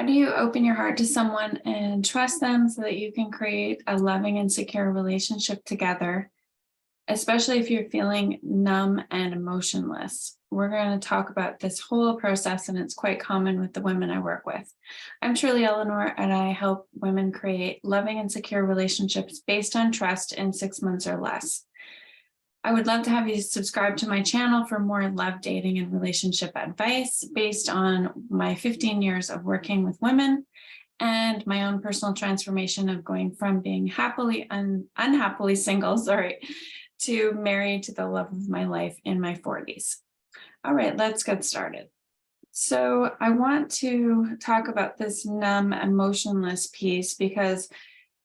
How do you open your heart to someone and trust them so that you can create a loving and secure relationship together, especially if you're feeling numb and emotionless? We're going to talk about this whole process, and it's quite common with the women I work with. I'm truly Eleanor, and I help women create loving and secure relationships based on trust in 6 months or less. I would love to have you subscribe to my channel for more love, dating, and relationship advice based on my 15 years of working with women and my own personal transformation of going from being unhappily single, to married to the love of my life in my 40s. All right, let's get started. So I want to talk about this numb, emotionless piece because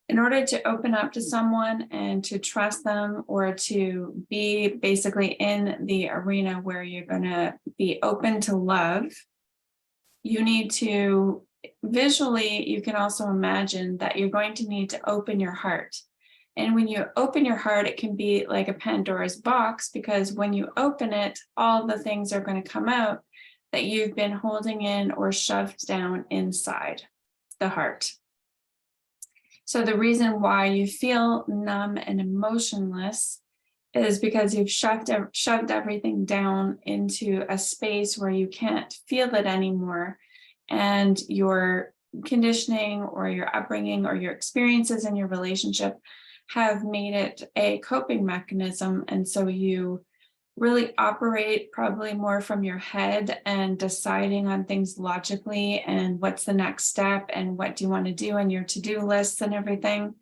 in order to open up to someone and to trust them, or to be basically in the arena where you're going to be open to love, you need to visually, you can also imagine that you're going to need to open your heart. And when you open your heart, it can be like a Pandora's box, because when you open it, all the things are going to come out that you've been holding in or shoved down inside the heart. So the reason why you feel numb and emotionless is because you've shoved everything down into a space where you can't feel it anymore. And your conditioning or your upbringing or your experiences in your relationship have made it a coping mechanism. And so you really operate probably more from your head and deciding on things logically and what's the next step and what do you want to do in your to-do lists and everything,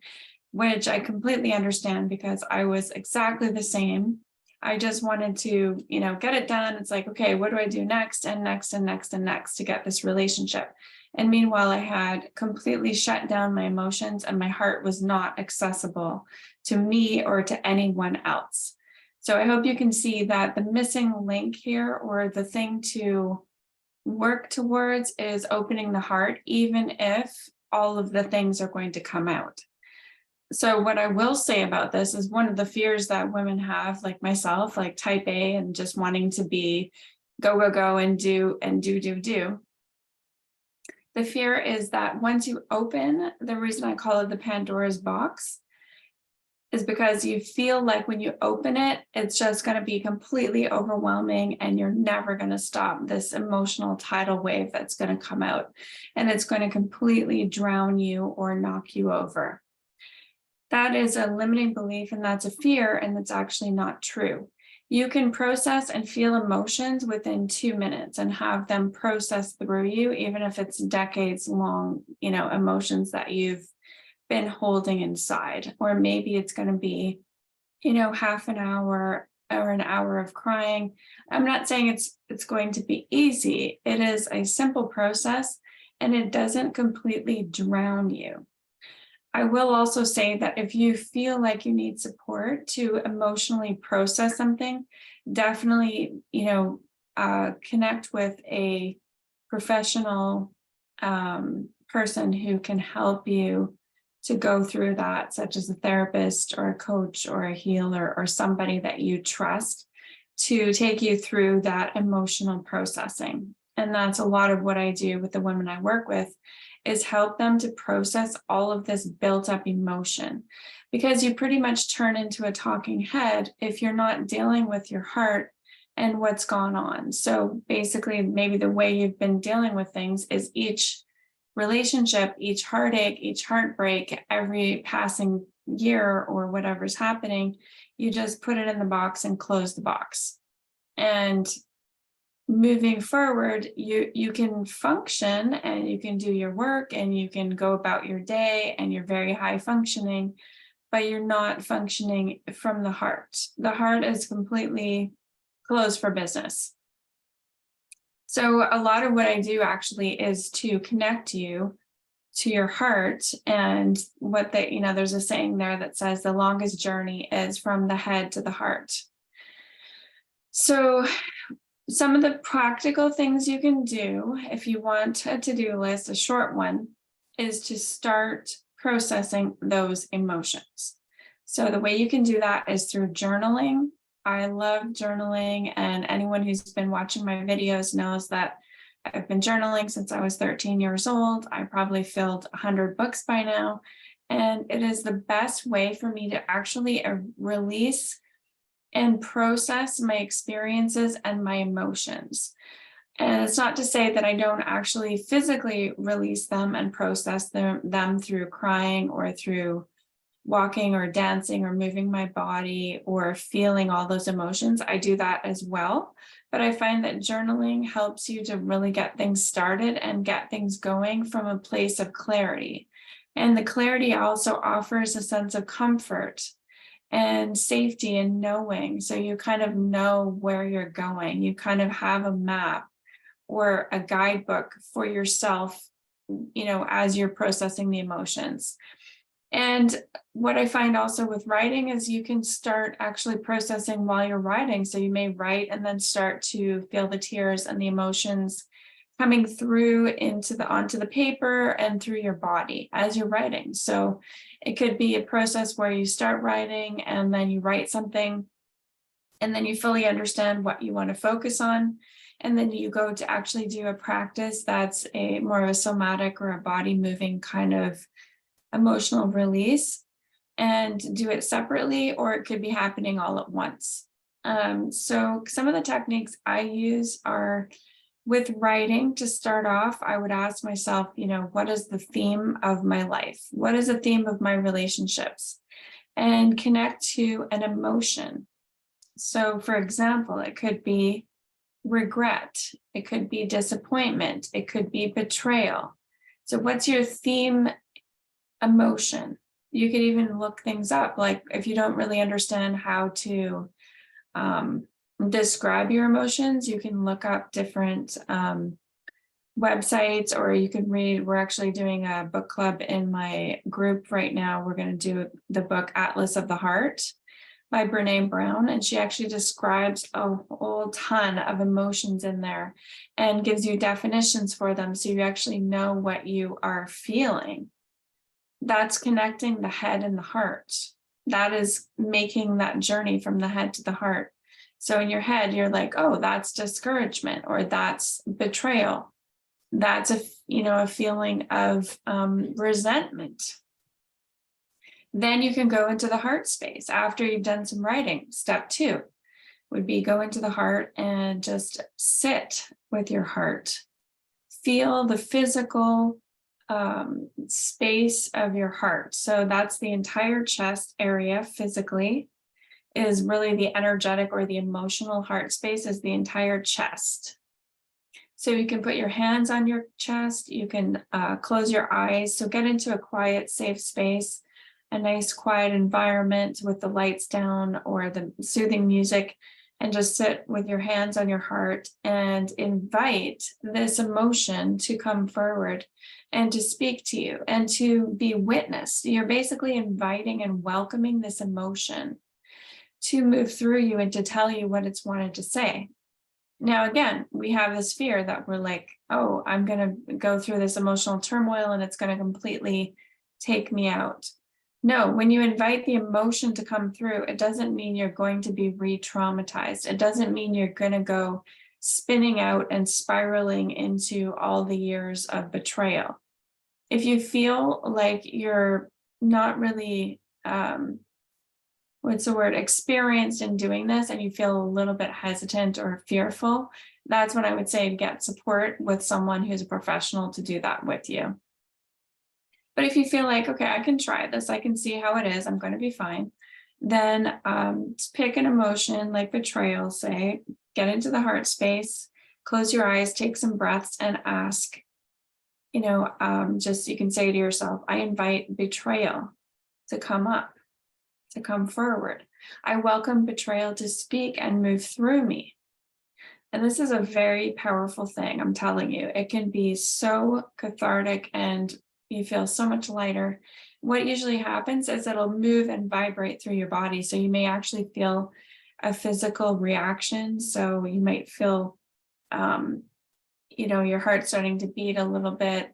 which I completely understand because I was exactly the same. I just wanted to, get it done. It's like, okay, what do I do next and next and next and next to get this relationship? And meanwhile, I had completely shut down my emotions and my heart was not accessible to me or to anyone else. So I hope you can see that the missing link here, or the thing to work towards, is opening the heart, even if all of the things are going to come out. So what I will say about this is one of the fears that women have, like myself, like type A and just wanting to be go, go, go and do. The fear is that once you open, the reason I call it the Pandora's box is because you feel like when you open it, it's just going to be completely overwhelming and you're never going to stop this emotional tidal wave that's going to come out, and it's going to completely drown you or knock you over. That is a limiting belief, and that's a fear, and it's actually not true. You can process and feel emotions within 2 minutes and have them process through you, even if it's decades long, emotions that you've been holding inside. Or maybe it's going to be, half an hour or an hour of crying. I'm not saying it's going to be easy. It is a simple process, and it doesn't completely drown you. I will also say that if you feel like you need support to emotionally process something, definitely, connect with a professional person who can help you to go through that, such as a therapist or a coach or a healer or somebody that you trust, to take you through that emotional processing. And that's a lot of what I do with the women I work with, is help them to process all of this built up emotion, because you pretty much turn into a talking head if you're not dealing with your heart and what's gone on. So basically, maybe the way you've been dealing with things is each relationship, each heartache, each heartbreak, every passing year or whatever's happening, you just put it in the box and close the box. And moving forward, you can function and you can do your work and you can go about your day and you're very high functioning, but you're not functioning from the heart. The heart is completely closed for business. So a lot of what I do actually is to connect you to your heart, and there's a saying there that says the longest journey is from the head to the heart. So some of the practical things you can do if you want a to-do list, a short one, is to start processing those emotions. So the way you can do that is through journaling. I love journaling, and anyone who's been watching my videos knows that I've been journaling since I was 13 years old. I probably filled 100 books by now. And it is the best way for me to actually release and process my experiences and my emotions. And it's not to say that I don't actually physically release them and process them through crying or through walking or dancing or moving my body or feeling all those emotions. I do that as well. But I find that journaling helps you to really get things started and get things going from a place of clarity. And the clarity also offers a sense of comfort and safety and knowing. So you kind of know where you're going. You kind of have a map or a guidebook for yourself, as you're processing the emotions. And what I find also with writing is you can start actually processing while you're writing. So you may write and then start to feel the tears and the emotions coming through onto the paper and through your body as you're writing. So it could be a process where you start writing and then you write something and then you fully understand what you want to focus on. And then you go to actually do a practice that's a more of a somatic or a body moving kind of emotional release, and do it separately, or it could be happening all at once. So some of the techniques I use are with writing. To start off, I would ask myself, what is the theme of my life? What is the theme of my relationships? And connect to an emotion. So for example, it could be regret. It could be disappointment. It could be betrayal. So what's your theme emotion? You could even look things up. Like if you don't really understand how to describe your emotions, you can look up different websites, or you can read. We're actually doing a book club in my group right now. We're going to do the book Atlas of the Heart by Brene Brown, and she actually describes a whole ton of emotions in there and gives you definitions for them, so you actually know what you are feeling. That's connecting the head and the heart. That is making that journey from the head to the heart. So in your head, you're like, oh, that's discouragement, or that's betrayal. That's a feeling of resentment. Then you can go into the heart space after you've done some writing. Step 2 would be go into the heart and just sit with your heart. Feel the physical space of your heart. So that's the entire chest area physically, is really the energetic or the emotional heart space, is the entire chest. So you can put your hands on your chest, you can close your eyes. So get into a quiet, safe space, a nice quiet environment with the lights down or the soothing music, and just sit with your hands on your heart and invite this emotion to come forward and to speak to you and to be witnessed. You're basically inviting and welcoming this emotion to move through you and to tell you what it's wanted to say. Now, again, we have this fear that we're like, oh, I'm going to go through this emotional turmoil and it's going to completely take me out. No, when you invite the emotion to come through, it doesn't mean you're going to be re-traumatized. It doesn't mean you're going to go spinning out and spiraling into all the years of betrayal. If you feel like you're not really, experienced in doing this, and you feel a little bit hesitant or fearful, that's when I would say to get support with someone who's a professional to do that with you. But if you feel like, okay, I can try this, I can see how it is, I'm going to be fine, then pick an emotion like betrayal, say, get into the heart space, close your eyes, take some breaths, and ask, you can say to yourself, I invite betrayal to come up, to come forward. I welcome betrayal to speak and move through me. And this is a very powerful thing, I'm telling you. It can be so cathartic and you feel so much lighter. What usually happens is it'll move and vibrate through your body. So you may actually feel a physical reaction. So you might feel, your heart starting to beat a little bit.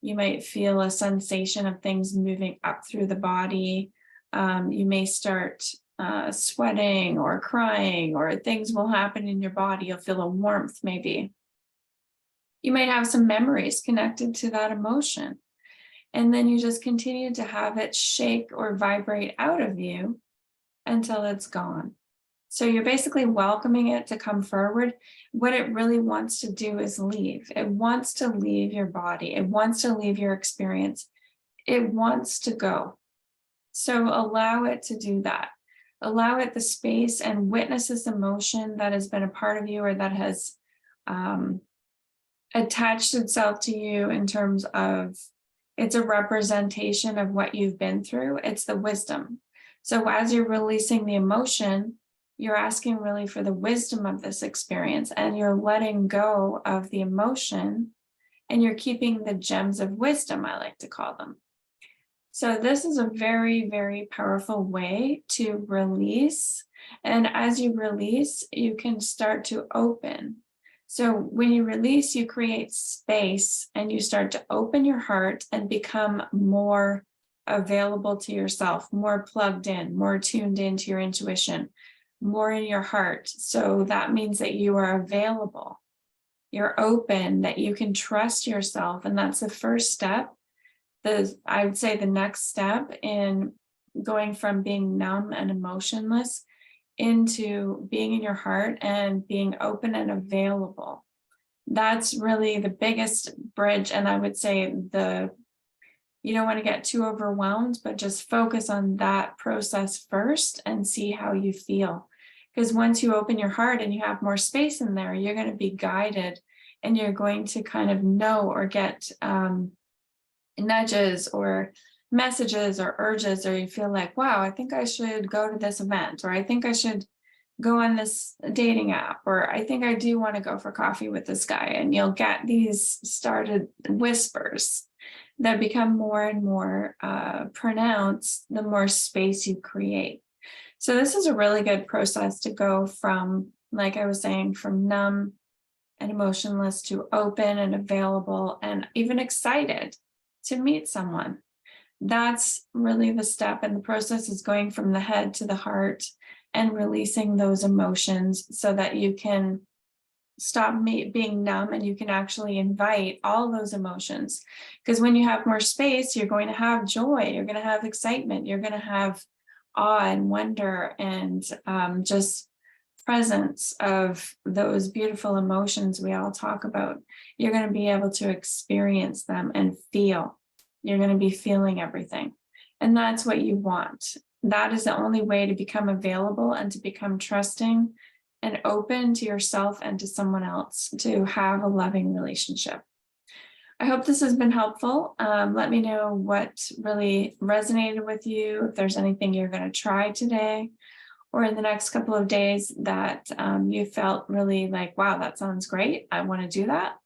You might feel a sensation of things moving up through the body. You may start sweating or crying, or things will happen in your body. You'll feel a warmth maybe. You might have some memories connected to that emotion. And then you just continue to have it shake or vibrate out of you until it's gone. So you're basically welcoming it to come forward. What it really wants to do is leave. It wants to leave your body. It wants to leave your experience. It wants to go. So allow it to do that. Allow it the space and witness this emotion that has been a part of you, or that has attached itself to you in terms of it's a representation of what you've been through. It's the wisdom. So as you're releasing the emotion, you're asking really for the wisdom of this experience, and you're letting go of the emotion, and you're keeping the gems of wisdom, I like to call them. So this is a very, very powerful way to release. And as you release, you can start to open. So when you release, you create space, and you start to open your heart and become more available to yourself, more plugged in, more tuned into your intuition, more in your heart. So that means that you are available, you're open, that you can trust yourself. And that's the first step. I would say the next step in going from being numb and emotionless into being in your heart and being open and available. That's really the biggest bridge. And I would say you don't want to get too overwhelmed, but just focus on that process first and see how you feel. Because once you open your heart and you have more space in there, you're going to be guided, and you're going to kind of know or get nudges or messages or urges, or you feel like, wow, I think I should go to this event, or I think I should go on this dating app, or I think I do want to go for coffee with this guy. And you'll get these started whispers that become more and more pronounced the more space you create. So this is a really good process to go from, like I was saying, from numb and emotionless to open and available and even excited to meet someone. That's really the step. And the process is going from the head to the heart and releasing those emotions so that you can stop being numb, and you can actually invite all those emotions. Because when you have more space, you're going to have joy, you're going to have excitement, you're going to have awe and wonder, and just presence of those beautiful emotions we all talk about. You're going to be able to experience them and feel. You're going to be feeling everything. And that's what you want. That is the only way to become available and to become trusting and open to yourself and to someone else, to have a loving relationship. I hope this has been helpful. Let me know what really resonated with you, if there's anything you're going to try today or in the next couple of days that you felt really like, wow, that sounds great, I want to do that.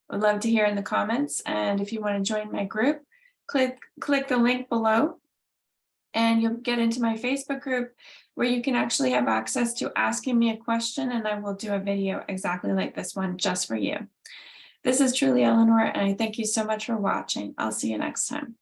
I'd love to hear in the comments. And if you want to join my group, click the link below, and you'll get into my Facebook group, where you can actually have access to asking me a question, and I will do a video exactly like this one just for you. This is truly Eleanor, and I thank you so much for watching. I'll see you next time.